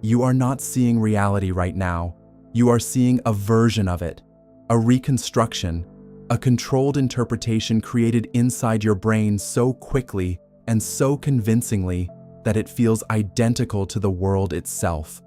You are not seeing reality right now. You are seeing a version of it, a reconstruction, a controlled interpretation created inside your brain so quickly and so convincingly that it feels identical to the world itself.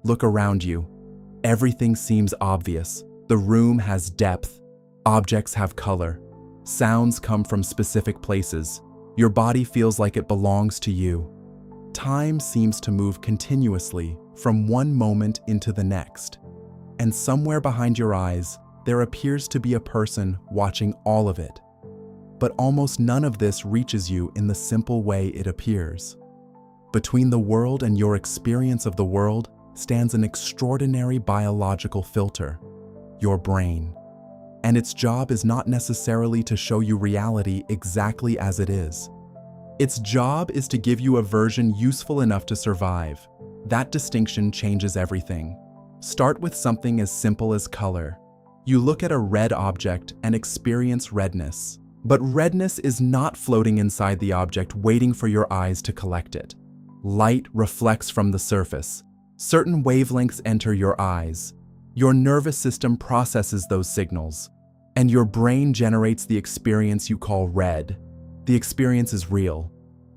Look around you. Everything seems obvious. The room has depth. Objects have color. Sounds come from specific places. Your body feels like it belongs to you. Time seems to move continuously from one moment into the next. And somewhere behind your eyes, there appears to be a person watching all of it. But almost none of this reaches you in the simple way it appears. Between the world and your experience of the world stands an extraordinary biological filter, your brain. And its job is not necessarily to show you reality exactly as it is. Its job is to give you a version useful enough to survive. That distinction changes everything. Start with something as simple as color. You look at a red object and experience redness. But redness is not floating inside the object waiting for your eyes to collect it. Light reflects from the surface. Certain wavelengths enter your eyes. Your nervous system processes those signals, and your brain generates the experience you call red. The experience is real,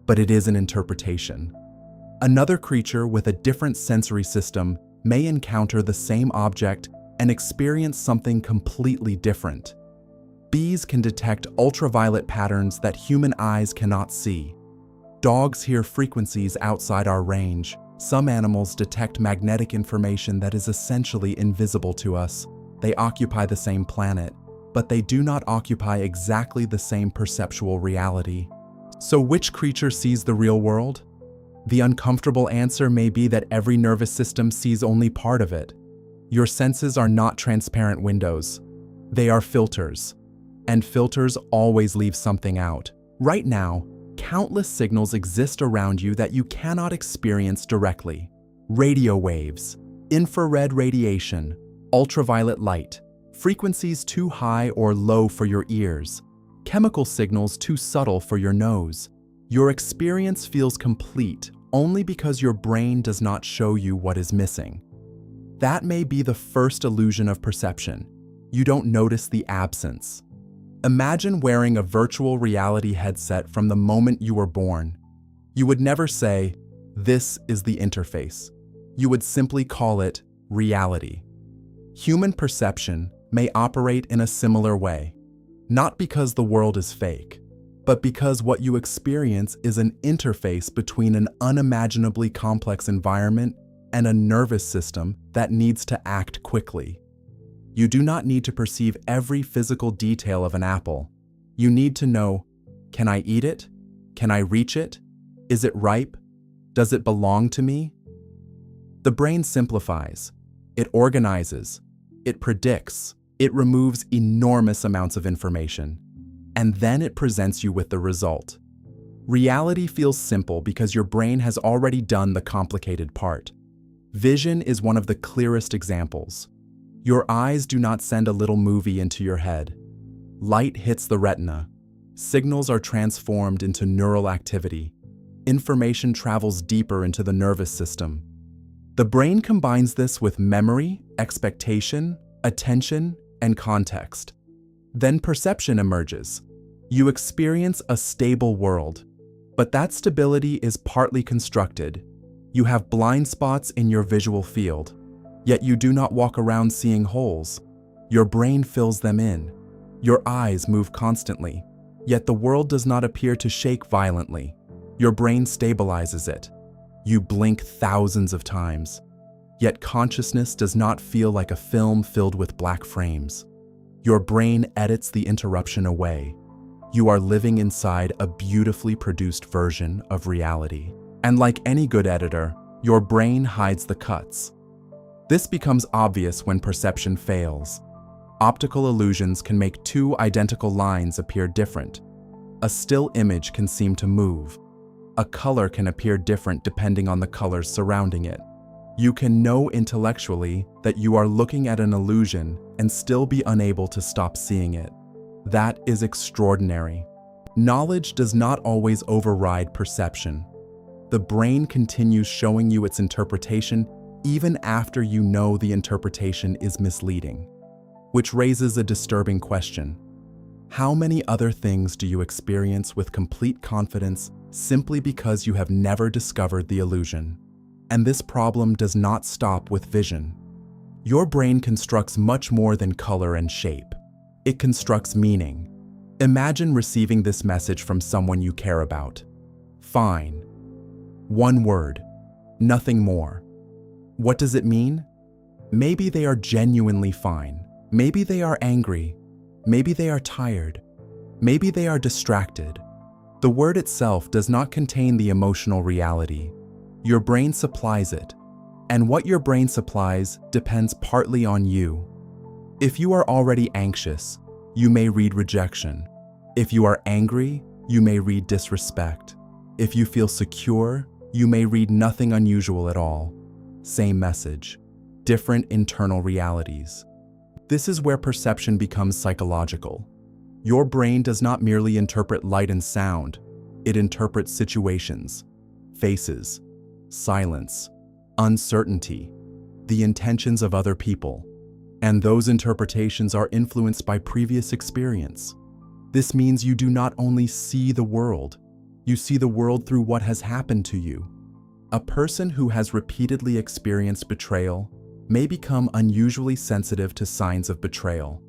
but it is an interpretation. Another creature with a different sensory system may encounter the same object and experience something completely different. Bees can detect ultraviolet patterns that human eyes cannot see. Dogs hear frequencies outside our range. Some animals detect magnetic information that is essentially invisible to us. They occupy the same planet, but they do not occupy exactly the same perceptual reality. So which creature sees the real world? The uncomfortable answer may be that every nervous system sees only part of it. Your senses are not transparent windows. They are filters. And filters always leave something out. Right now, countless signals exist around you that you cannot experience directly. Radio waves, infrared radiation, ultraviolet light, frequencies too high or low for your ears, chemical signals too subtle for your nose. Your experience feels complete only because your brain does not show you what is missing. That may be the first illusion of perception. You don't notice the absence. Imagine wearing a virtual reality headset from the moment you were born. You would never say, "This is the interface." You would simply call it reality. Human perception may operate in a similar way, not because the world is fake, but because what you experience is an interface between an unimaginably complex environment and a nervous system that needs to act quickly. You do not need to perceive every physical detail of an apple. You need to know, can I eat it? Can I reach it? Is it ripe? Does it belong to me? The brain simplifies. It organizes. It predicts. It removes enormous amounts of information. And then it presents you with the result. Reality feels simple because your brain has already done the complicated part. Vision is one of the clearest examples. Your eyes do not send a little movie into your head. Light hits the retina. Signals are transformed into neural activity. Information travels deeper into the nervous system. The brain combines this with memory, expectation, attention, and context. Then perception emerges. You experience a stable world. But that stability is partly constructed. You have blind spots in your visual field. Yet you do not walk around seeing holes. Your brain fills them in. Your eyes move constantly. Yet the world does not appear to shake violently. Your brain stabilizes it. You blink thousands of times. Yet consciousness does not feel like a film filled with black frames. Your brain edits the interruption away. You are living inside a beautifully produced version of reality. And like any good editor, your brain hides the cuts. This becomes obvious when perception fails. Optical illusions can make two identical lines appear different. A still image can seem to move. A color can appear different depending on the colors surrounding it. You can know intellectually that you are looking at an illusion and still be unable to stop seeing it. That is extraordinary. Knowledge does not always override perception. The brain continues showing you its interpretation even after you know the interpretation is misleading. Which raises a disturbing question. How many other things do you experience with complete confidence simply because you have never discovered the illusion? And this problem does not stop with vision. Your brain constructs much more than color and shape. It constructs meaning. Imagine receiving this message from someone you care about. Fine. One word. Nothing more. What does it mean? Maybe they are genuinely fine. Maybe they are angry. Maybe they are tired. Maybe they are distracted. The word itself does not contain the emotional reality. Your brain supplies it. And what your brain supplies depends partly on you. If you are already anxious, you may read rejection. If you are angry, you may read disrespect. If you feel secure, you may read nothing unusual at all. Same message, different internal realities. This is where perception becomes psychological. Your brain does not merely interpret light and sound, it interprets situations, faces, silence, uncertainty, the intentions of other people, and those interpretations are influenced by previous experience. This means you do not only see the world, you see the world through what has happened to you. A person who has repeatedly experienced betrayal may become unusually sensitive to signs of betrayal.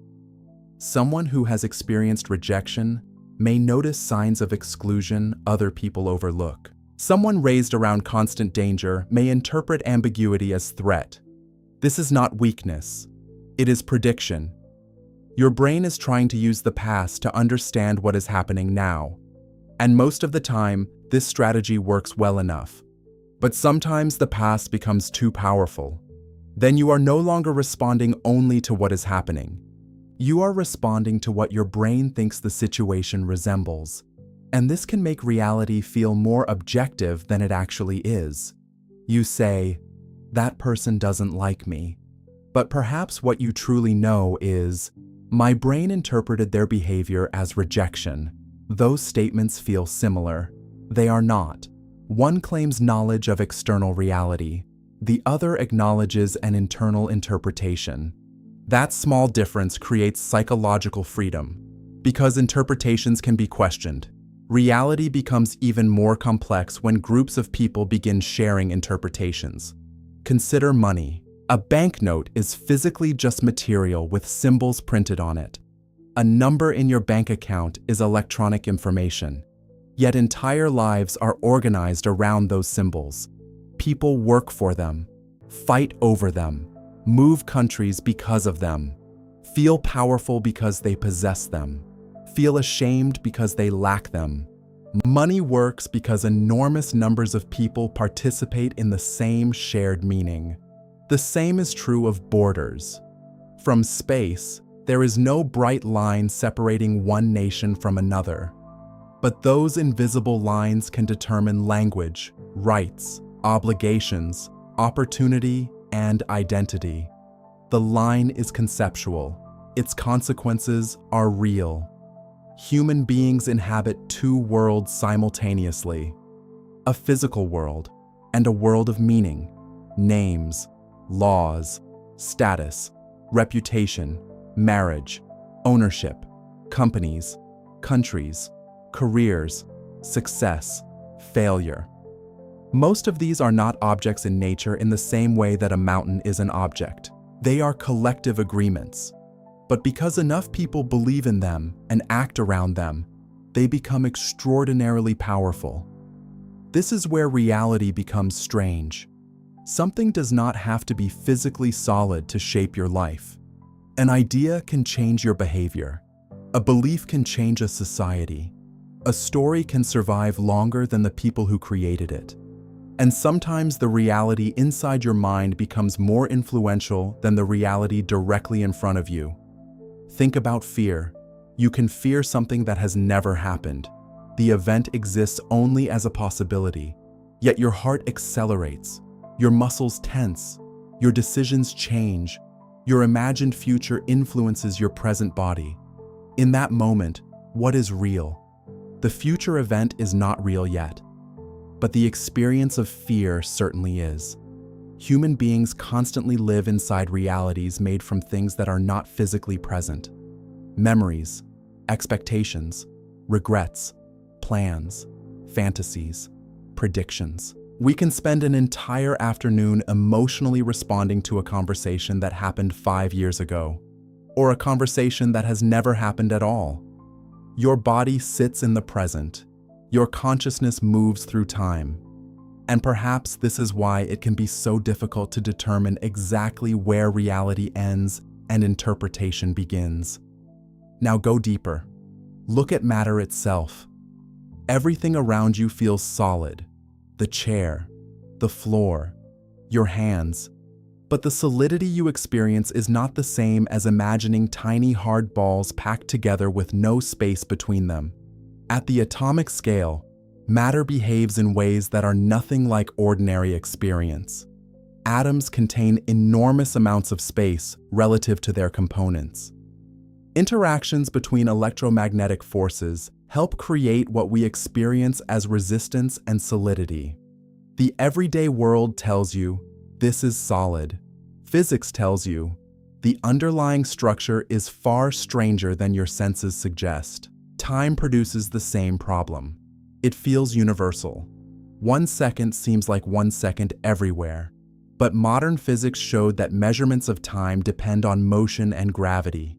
Someone who has experienced rejection may notice signs of exclusion other people overlook. Someone raised around constant danger may interpret ambiguity as threat. This is not weakness. It is prediction. Your brain is trying to use the past to understand what is happening now. And most of the time, this strategy works well enough. But sometimes the past becomes too powerful. Then you are no longer responding only to what is happening. You are responding to what your brain thinks the situation resembles. And this can make reality feel more objective than it actually is. You say, "That person doesn't like me." But perhaps what you truly know is, "My brain interpreted their behavior as rejection." Those statements feel similar. They are not. One claims knowledge of external reality. The other acknowledges an internal interpretation. That small difference creates psychological freedom. Because interpretations can be questioned, reality becomes even more complex when groups of people begin sharing interpretations. Consider money. A banknote is physically just material with symbols printed on it. A number in your bank account is electronic information. Yet entire lives are organized around those symbols. People work for them, fight over them, move countries because of them, feel powerful because they possess them, feel ashamed because they lack them. Money works because enormous numbers of people participate in the same shared meaning. The same is true of borders. From space, there is no bright line separating one nation from another. But those invisible lines can determine language, rights, obligations, opportunity, and identity. The line is conceptual. Its consequences are real. Human beings inhabit two worlds simultaneously: a physical world and a world of meaning, names, laws, status, reputation, marriage, ownership, companies, countries, careers, success, failure. Most of these are not objects in nature in the same way that a mountain is an object. They are collective agreements. But because enough people believe in them and act around them, they become extraordinarily powerful. This is where reality becomes strange. Something does not have to be physically solid to shape your life. An idea can change your behavior. A belief can change a society. A story can survive longer than the people who created it. And sometimes the reality inside your mind becomes more influential than the reality directly in front of you. Think about fear. You can fear something that has never happened. The event exists only as a possibility, yet your heart accelerates, your muscles tense, your decisions change, your imagined future influences your present body. In that moment, what is real? The future event is not real yet. but the experience of fear certainly is. Human beings constantly live inside realities made from things that are not physically present. Memories, expectations, regrets, plans, fantasies, predictions. We can spend an entire afternoon emotionally responding to a conversation that happened 5 years ago, or a conversation that has never happened at all. Your body sits in the present. Your consciousness moves through time. And perhaps this is why it can be so difficult to determine exactly where reality ends and interpretation begins. Now go deeper. Look at matter itself. Everything around you feels solid. The chair, the floor, your hands. But the solidity you experience is not the same as imagining tiny hard balls packed together with no space between them. At the atomic scale, matter behaves in ways that are nothing like ordinary experience. Atoms contain enormous amounts of space relative to their components. Interactions between electromagnetic forces help create what we experience as resistance and solidity. The everyday world tells you, this is solid. Physics tells you, the underlying structure is far stranger than your senses suggest. Time produces the same problem. It feels universal. 1 second seems like 1 second everywhere. But modern physics showed that measurements of time depend on motion and gravity.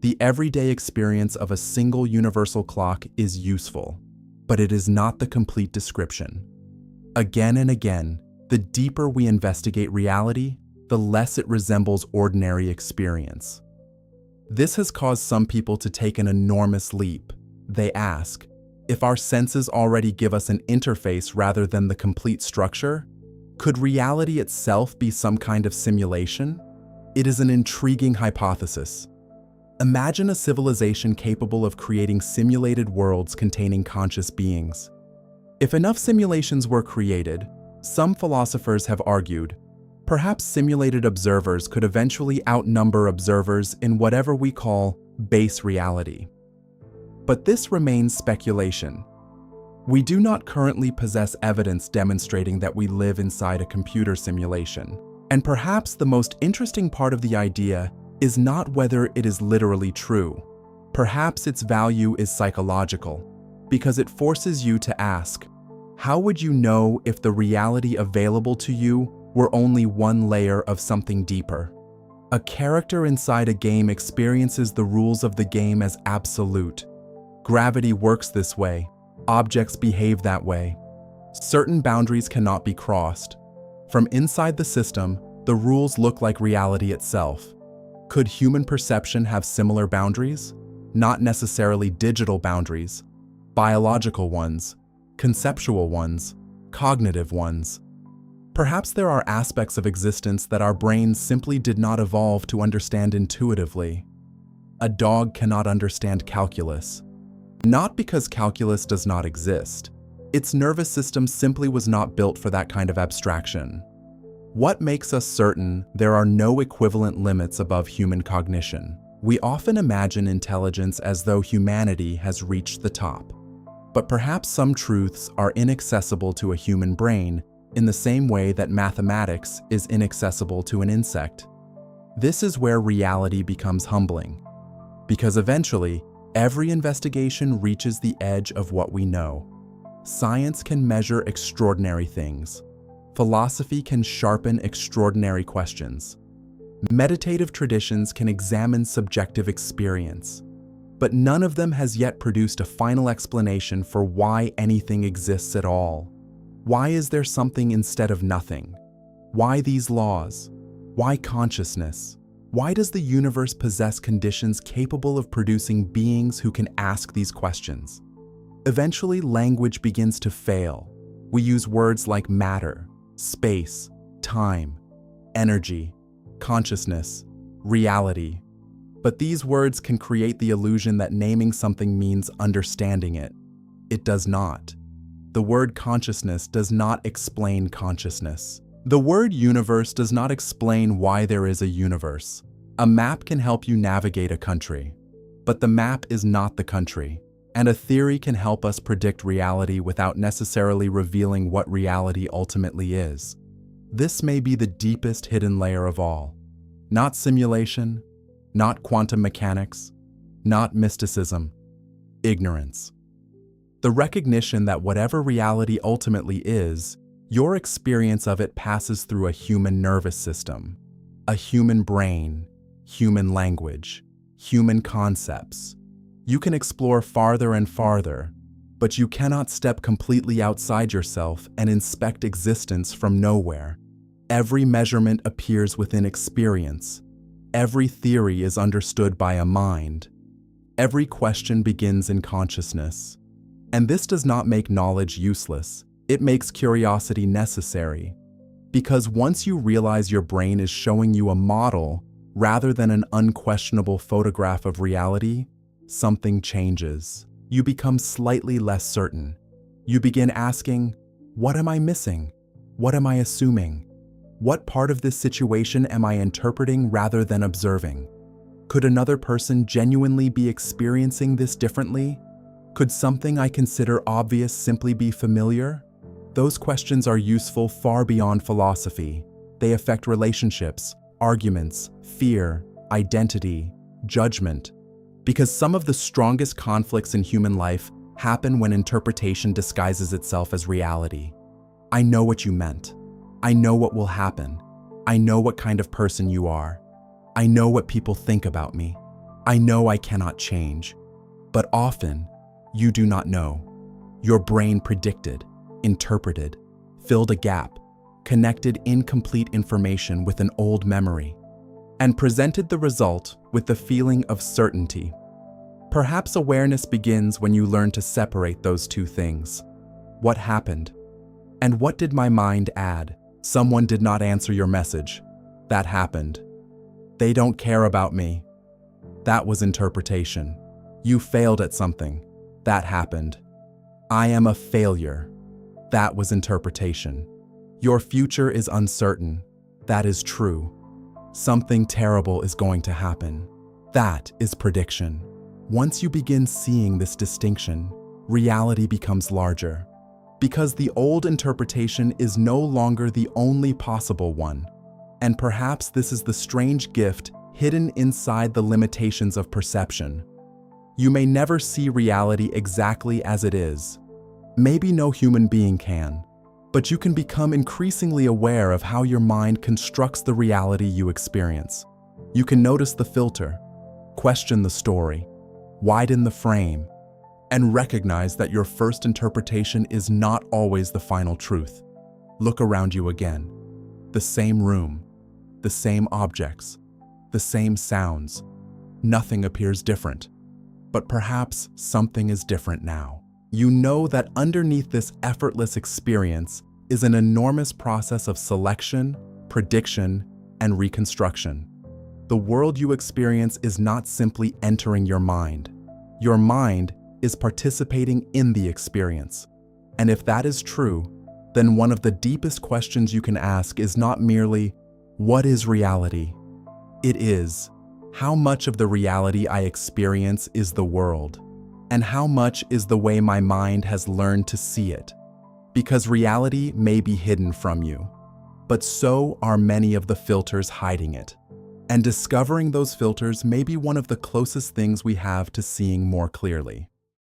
The everyday experience of a single universal clock is useful, but it is not the complete description. Again and again, the deeper we investigate reality, the less it resembles ordinary experience. This has caused some people to take an enormous leap. They ask, if our senses already give us an interface rather than the complete structure, could reality itself be some kind of simulation? It is an intriguing hypothesis. Imagine a civilization capable of creating simulated worlds containing conscious beings. If enough simulations were created, some philosophers have argued, perhaps simulated observers could eventually outnumber observers in whatever we call base reality. But this remains speculation. We do not currently possess evidence demonstrating that we live inside a computer simulation. And perhaps the most interesting part of the idea is not whether it is literally true. Perhaps its value is psychological, because it forces you to ask, how would you know if the reality available to you were only one layer of something deeper? A character inside a game experiences the rules of the game as absolute. Gravity works this way. Objects behave that way. Certain boundaries cannot be crossed. From inside the system, the rules look like reality itself. Could human perception have similar boundaries? Not necessarily digital boundaries, biological ones, conceptual ones, cognitive ones. Perhaps there are aspects of existence that our brains simply did not evolve to understand intuitively. A dog cannot understand calculus. Not because calculus does not exist. Its nervous system simply was not built for that kind of abstraction. What makes us certain there are no equivalent limits above human cognition? We often imagine intelligence as though humanity has reached the top. But perhaps some truths are inaccessible to a human brain in the same way that mathematics is inaccessible to an insect. This is where reality becomes humbling, because eventually, every investigation reaches the edge of what we know. Science can measure extraordinary things. Philosophy can sharpen extraordinary questions. Meditative traditions can examine subjective experience. But none of them has yet produced a final explanation for why anything exists at all. Why is there something instead of nothing? Why these laws? Why consciousness? Why does the universe possess conditions capable of producing beings who can ask these questions? Eventually, language begins to fail. We use words like matter, space, time, energy, consciousness, reality. But these words can create the illusion that naming something means understanding it. It does not. The word consciousness does not explain consciousness. The word universe does not explain why there is a universe. A map can help you navigate a country, but the map is not the country. And a theory can help us predict reality without necessarily revealing what reality ultimately is. This may be the deepest hidden layer of all. Not simulation, not quantum mechanics, not mysticism, ignorance. The recognition that whatever reality ultimately is, your experience of it passes through a human nervous system, a human brain, human language, human concepts. You can explore farther and farther, but you cannot step completely outside yourself and inspect existence from nowhere. Every measurement appears within experience. Every theory is understood by a mind. Every question begins in consciousness. And this does not make knowledge useless. It makes curiosity necessary. Because once you realize your brain is showing you a model rather than an unquestionable photograph of reality, something changes. You become slightly less certain. You begin asking, what am I missing? What am I assuming? What part of this situation am I interpreting rather than observing? Could another person genuinely be experiencing this differently? Could something I consider obvious simply be familiar? Those questions are useful far beyond philosophy. They affect relationships, arguments, fear, identity, judgment. Because some of the strongest conflicts in human life happen when interpretation disguises itself as reality. I know what you meant. I know what will happen. I know what kind of person you are. I know what people think about me. I know I cannot change. But often, you do not know. Your brain predicted, interpreted, filled a gap, connected incomplete information with an old memory, and presented the result with the feeling of certainty. Perhaps awareness begins when you learn to separate those two things. What happened? And what did my mind add? Someone did not answer your message. That happened. They don't care about me. That was interpretation. You failed at something. That happened. I am a failure. That was interpretation. Your future is uncertain. That is true. Something terrible is going to happen. That is prediction. Once you begin seeing this distinction, reality becomes larger. Because the old interpretation is no longer the only possible one. And perhaps this is the strange gift hidden inside the limitations of perception. You may never see reality exactly as it is. Maybe no human being can. But you can become increasingly aware of how your mind constructs the reality you experience. You can notice the filter, question the story, widen the frame, and recognize that your first interpretation is not always the final truth. Look around you again. The same room, the same objects, the same sounds. Nothing appears different. But perhaps something is different now. You know that underneath this effortless experience is an enormous process of selection, prediction, and reconstruction. The world you experience is not simply entering your mind. Your mind is participating in the experience. And if that is true, then one of the deepest questions you can ask is not merely, what is reality? It is, how much of the reality I experience is the world? And how much is the way my mind has learned to see it? Because reality may be hidden from you, but so are many of the filters hiding it. And discovering those filters may be one of the closest things we have to seeing more clearly.